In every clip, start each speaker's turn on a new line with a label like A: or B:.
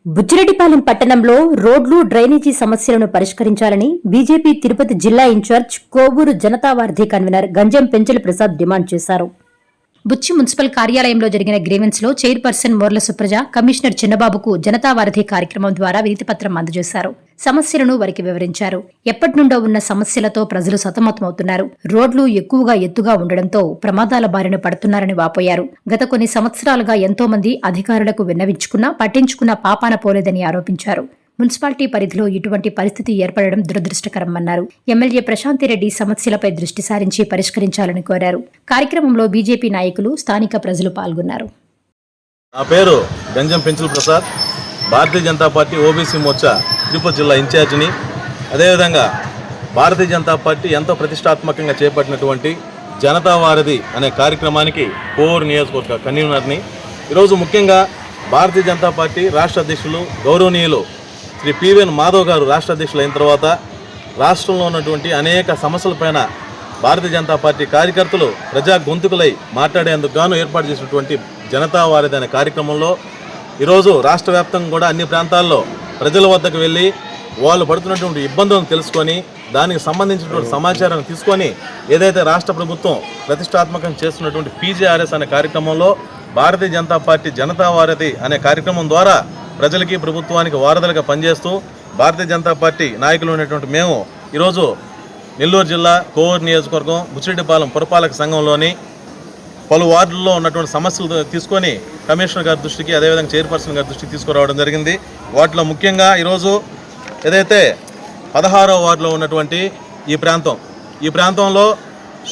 A: బుచ్చిరెడ్డిపాలెం పట్టణంలో రోడ్లు డ్రైనేజీ సమస్యలను పరిష్కరించాలని బీజేపీ తిరుపతి జిల్లా ఇన్ఛార్జ్ కోవూరు జనతావార్ధి కన్వీనర్ గంజం పెంచల ప్రసాద్ డిమాండ్ చేశారు. బుచ్చి మున్సిపల్ కార్యాలయంలో జరిగిన గ్రీవెన్స్ లో చైర్పర్సన్ మోర్ల సుప్రజ, కమిషనర్ చిన్నబాబుకు జనతావారధి కార్యక్రమం ద్వారా వినతిపత్రం అందజేశారు. సమస్యలను వారికి వివరించారు. ఎప్పటి నుండో ఉన్న సమస్యలతో ప్రజలు సతమతమవుతున్నారు. రోడ్లు ఎక్కువగా ఎత్తుగా ఉండడంతో ప్రమాదాల బారిన పడుతున్నారని వాపోయారు. గత కొన్ని సంవత్సరాలుగా ఎంతో మంది అధికారులకు విన్నవించుకున్నా పట్టించుకున్న పాపాన పోలేదని ఆరోపించారు. మున్సిపాలిటీ పరిధిలో ఇటువంటి పరిస్థితి ఏర్పడడం దురదృష్టకరమన్నారు. ఎమ్మెల్యే ప్రశాంతిరెడ్డి సమస్యలపై దృష్టి సారించి పరిష్కరించాలని కోరారు. కార్యక్రమంలో బీజేపీ నాయకులు, స్థానిక ప్రజలు పాల్గొన్నారు.
B: నా పేరు గంజం పెంచల ప్రసాద్, భారతీయ జనతా పార్టీ ఓబీసీ మోర్చా తిరుపతి జిల్లా ఇన్ఛార్జిని. అదేవిధంగా భారతీయ జనతా పార్టీ ఎంతో ప్రతిష్టాత్మకంగా చేపట్టినటువంటి జనతావారధి అనే కార్యక్రమానికి కోవూరు నియోజకవర్గ కన్వీనర్ని. ఈరోజు ముఖ్యంగా భారతీయ జనతా పార్టీ రాష్ట్ర అధ్యక్షులు గౌరవనీయులు శ్రీ పివిఎన్ మాధవ్ గారు రాష్ట్ర అధ్యక్షులు అయిన తర్వాత రాష్ట్రంలో ఉన్నటువంటి అనేక సమస్యలపైన భారతీయ జనతా పార్టీ కార్యకర్తలు ప్రజా గొంతుకులై మాట్లాడేందుకు గాను ఏర్పాటు చేసినటువంటి జనతావారధి అనే కార్యక్రమంలో ఈరోజు రాష్ట్ర వ్యాప్తంగా కూడా అన్ని ప్రాంతాల్లో ప్రజల వద్దకు వెళ్ళి వాళ్ళు పడుతున్నటువంటి ఇబ్బందులను తెలుసుకొని దానికి సంబంధించినటువంటి సమాచారాన్ని తీసుకొని ఏదైతే రాష్ట్ర ప్రభుత్వం ప్రతిష్టాత్మకంగా చేస్తున్నటువంటి పీజీఆర్ఎస్ అనే కార్యక్రమంలో భారతీయ జనతా పార్టీ జనతావారధి అనే కార్యక్రమం ద్వారా ప్రజలకి ప్రభుత్వానికి వారధులుగా పనిచేస్తూ భారతీయ జనతా పార్టీ నాయకులు ఉన్నటువంటి మేము ఈరోజు నెల్లూరు జిల్లా కోవూరు నియోజకవర్గం బుచ్చిరెడ్డిపాలెం పురపాలక సంఘంలోని పలు వార్డుల్లో ఉన్నటువంటి సమస్యలు తీసుకొని కమిషనర్ గారి దృష్టికి, అదేవిధంగా చైర్పర్సన్ గారి దృష్టికి తీసుకురావడం జరిగింది. వాటిలో ముఖ్యంగా ఈరోజు ఏదైతే 16వ వార్డులో ఉన్నటువంటి ఈ ప్రాంతంలో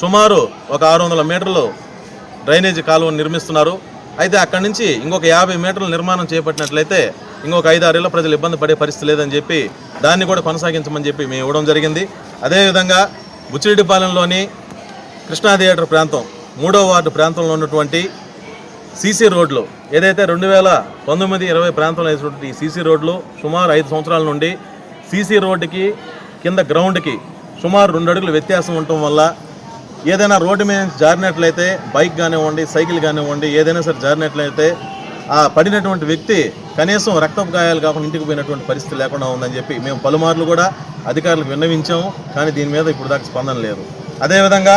B: సుమారు ఒక 600 మీటర్లు డ్రైనేజీ కాలువను నిర్మిస్తున్నారు. అయితే అక్కడి నుంచి ఇంకొక 50 మీటర్ల నిర్మాణం చేపట్టినట్లయితే ఇంకొక 5-6 ఏళ్ళ ప్రజలు ఇబ్బంది పడే పరిస్థితి లేదని చెప్పి దాన్ని కూడా కొనసాగించమని చెప్పి మేము ఇవ్వడం జరిగింది. అదేవిధంగా బుచ్చిరెడ్డిపాలెంలోని కృష్ణా థియేటర్ ప్రాంతం 3వ వార్డు ప్రాంతంలో ఉన్నటువంటి సీసీ రోడ్లు ఏదైతే 2019-20 ప్రాంతంలో వేసినటువంటి ఈ సీసీ రోడ్లు సుమారు 5 సంవత్సరాల నుండి సీసీ రోడ్డుకి కింద గ్రౌండ్కి సుమారు 2 అడుగుల వ్యత్యాసం ఉండటం వల్ల ఏదైనా రోడ్డు మీద జారినట్లయితే బైక్ కానివ్వండి, సైకిల్ కానివ్వండి, ఏదైనా సరే జారినట్లయితే ఆ పడినటువంటి వ్యక్తి కనీసం రక్తపు గాయాలు కాకుండా ఇంటికి పోయినటువంటి పరిస్థితి లేకుండా ఉందని చెప్పి మేము పలుమార్లు కూడా అధికారులకు విన్నవించాము. కానీ దీని మీద ఇప్పుడు దాకా స్పందన లేదు. అదేవిధంగా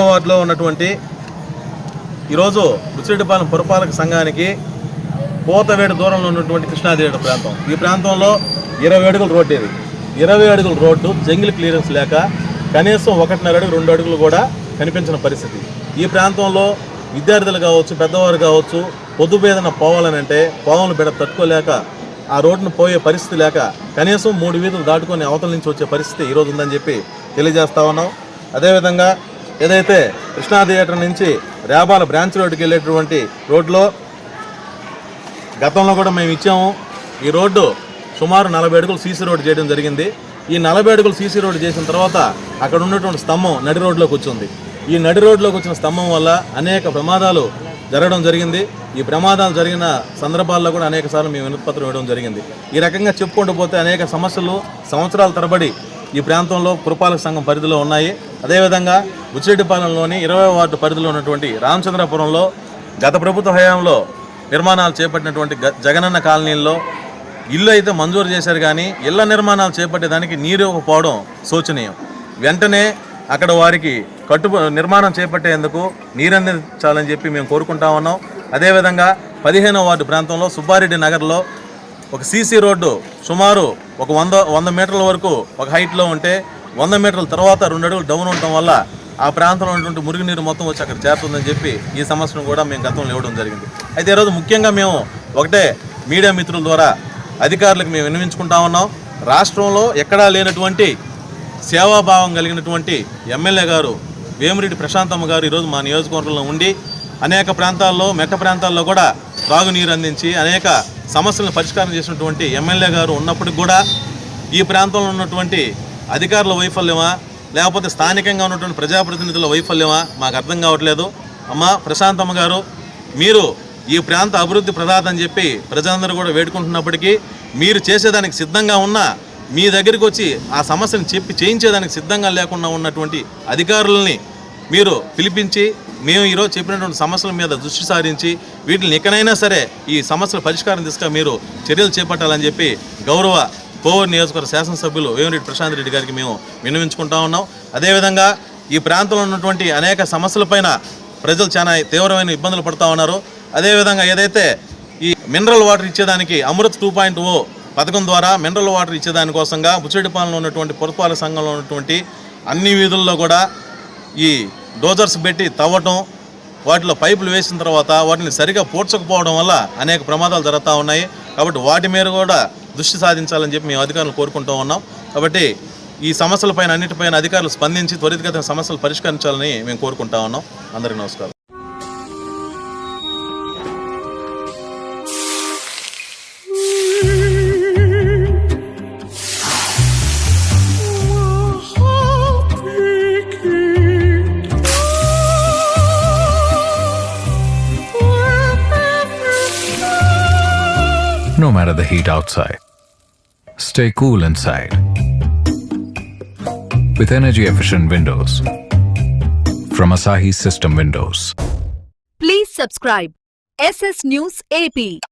B: వార్డులో ఉన్నటువంటి ఈరోజు బుచ్చిరెడ్డిపాలెం పురపాలక సంఘానికి కోతవేడు దూరంలో ఉన్నటువంటి కృష్ణా థియేటర్ ప్రాంతం, ఈ ప్రాంతంలో 20 అడుగుల రోడ్డు. ఇది 20 అడుగుల రోడ్డు జంగిల్ క్లియరెన్స్ లేక కనీసం 1.5 అడుగు 2 అడుగులు కూడా కనిపించిన పరిస్థితి. ఈ ప్రాంతంలో విద్యార్థులు కావచ్చు, పెద్దవారు కావచ్చు, పొద్దుపేదన పోవాలని అంటే పావులు బిడ తట్టుకోలేక ఆ రోడ్డును పోయే పరిస్థితి లేక కనీసం 3 వీధులు దాటుకొని అవతల నుంచి వచ్చే పరిస్థితి ఈరోజు ఉందని చెప్పి తెలియజేస్తా ఉన్నాం. అదేవిధంగా ఏదైతే కృష్ణా థియేటర్ నుంచి రేబాల బ్రాంచ్ రోడ్డుకి వెళ్ళేటువంటి రోడ్లో గతంలో కూడా మేము ఇచ్చాము. ఈ రోడ్డు సుమారు 40 అడుగులు సీసీ రోడ్డు చేయడం జరిగింది. ఈ 40 అడుగులు సీసీ రోడ్డు చేసిన తర్వాత అక్కడ ఉన్నటువంటి స్తంభం నడి రోడ్లోకి వచ్చింది. ఈ నడి రోడ్లోకి వచ్చిన స్తంభం వల్ల అనేక ప్రమాదాలు జరగడం జరిగింది. ఈ ప్రమాదాలు జరిగిన సందర్భాల్లో కూడా అనేక సార్లు మేము వినతిపత్రం ఇవ్వడం జరిగింది. ఈ రకంగా చెప్పుకుంటూ పోతే అనేక సమస్యలు సంవత్సరాల తరబడి ఈ ప్రాంతంలో పురపాలక సంఘం పరిధిలో ఉన్నాయి. అదేవిధంగా బుచ్చిరెడ్డిపాలెంలోని 20వ వార్డు పరిధిలో ఉన్నటువంటి రామచంద్రపురంలో గత ప్రభుత్వ హయాంలో నిర్మాణాలు చేపట్టినటువంటి జగనన్న కాలనీల్లో ఇల్లు అయితే మంజూరు చేశారు, కానీ ఇళ్ల నిర్మాణాలు చేపట్టేదానికి నీరు ఇవ్వకపోవడం శోచనీయం. వెంటనే అక్కడ వారికి నిర్మాణం చేపట్టేందుకు నీరు అందించాలని చెప్పి మేము కోరుకుంటా ఉన్నాం. అదేవిధంగా 15వ వార్డు ప్రాంతంలో సుబ్బారెడ్డి నగర్లో ఒక సీసీ రోడ్డు సుమారు ఒక 100 మీటర్ల వరకు ఒక హైట్లో ఉంటే 100 మీటర్ల తర్వాత 2 అడుగులు డౌన్ ఉండటం వల్ల ఆ ప్రాంతంలో ఉన్నటువంటి మురుగునీరు మొత్తం వచ్చి అక్కడ చేరుతుందని చెప్పి ఈ సమస్యను కూడా మేము గతంలో ఇవ్వడం జరిగింది. అయితే ఈరోజు ముఖ్యంగా మేము ఒకటే మీడియా మిత్రుల ద్వారా అధికారులకు మేము విన్నవించుకుంటా ఉన్నాం. రాష్ట్రంలో ఎక్కడా లేనటువంటి సేవాభావం కలిగినటువంటి ఎమ్మెల్యే గారు వేమిరెడ్డి ప్రశాంతమ్మ గారు ఈరోజు మా నియోజకవర్గంలో ఉండి అనేక ప్రాంతాల్లో, మెట్ట ప్రాంతాల్లో కూడా త్రాగునీరు అందించి అనేక సమస్యలను పరిష్కారం చేసినటువంటి ఎమ్మెల్యే గారు ఉన్నప్పటికి కూడా ఈ ప్రాంతంలో ఉన్నటువంటి అధికారుల వైఫల్యమా లేకపోతే స్థానికంగా ఉన్నటువంటి ప్రజాప్రతినిధుల వైఫల్యమా మాకు అర్థం కావట్లేదు. అమ్మ ప్రశాంతమ్మ గారు, మీరు ఈ ప్రాంత అభివృద్ధి ప్రదాత అని చెప్పి ప్రజలందరూ కూడా వేడుకుంటున్నప్పటికీ మీరు చేసేదానికి సిద్ధంగా ఉన్నా మీ దగ్గరికి వచ్చి ఆ సమస్యను చెప్పి చేయించేదానికి సిద్ధంగా లేకుండా ఉన్నటువంటి అధికారులని మీరు పిలిపించి మేము ఈరోజు చెప్పినటువంటి సమస్యల మీద దృష్టి సారించి వీటిని ఎక్కడైనా సరే ఈ సమస్యల పరిష్కారం దిశగా మీరు చర్యలు చేపట్టాలని చెప్పి గౌరవ కోవూరు నియోజకవర్గ శాసనసభ్యులు వేమిరెడ్డి ప్రశాంత్ రెడ్డి గారికి మేము విన్నవించుకుంటా ఉన్నాం. అదేవిధంగా ఈ ప్రాంతంలో ఉన్నటువంటి అనేక సమస్యలపైన ప్రజలు చాలా తీవ్రమైన ఇబ్బందులు పడుతూ ఉన్నారు. అదేవిధంగా ఏదైతే ఈ మినరల్ వాటర్ ఇచ్చేదానికి అమృత్ 2.0 పథకం ద్వారా మినరల్ వాటర్ ఇచ్చేదానికోసంగా బుచ్చిరెడ్డిపాలెంలో ఉన్నటువంటి పురపాలక సంఘంలో ఉన్నటువంటి అన్ని వీధుల్లో కూడా ఈ డోజర్స్ పెట్టి తవ్వటం, వాటిలో పైపులు వేసిన తర్వాత వాటిని సరిగా పూడ్చకపోవడం వల్ల అనేక ప్రమాదాలు జరుగుతూ ఉన్నాయి. కాబట్టి వాటి మీద కూడా దృష్టి సాధించాలని చెప్పి మేము అధికారులు కోరుకుంటూ ఉన్నాం. కాబట్టి ఈ సమస్యలపైన అన్నిటిపైన అధికారులు స్పందించి త్వరితగతిన సమస్యలు పరిష్కరించాలని మేము కోరుకుంటా ఉన్నాం. అందరికీ నమస్కారం.
C: No matter the heat outside, stay cool inside with energy-efficient windows from Asahi System Windows.
D: Please subscribe SS News AP.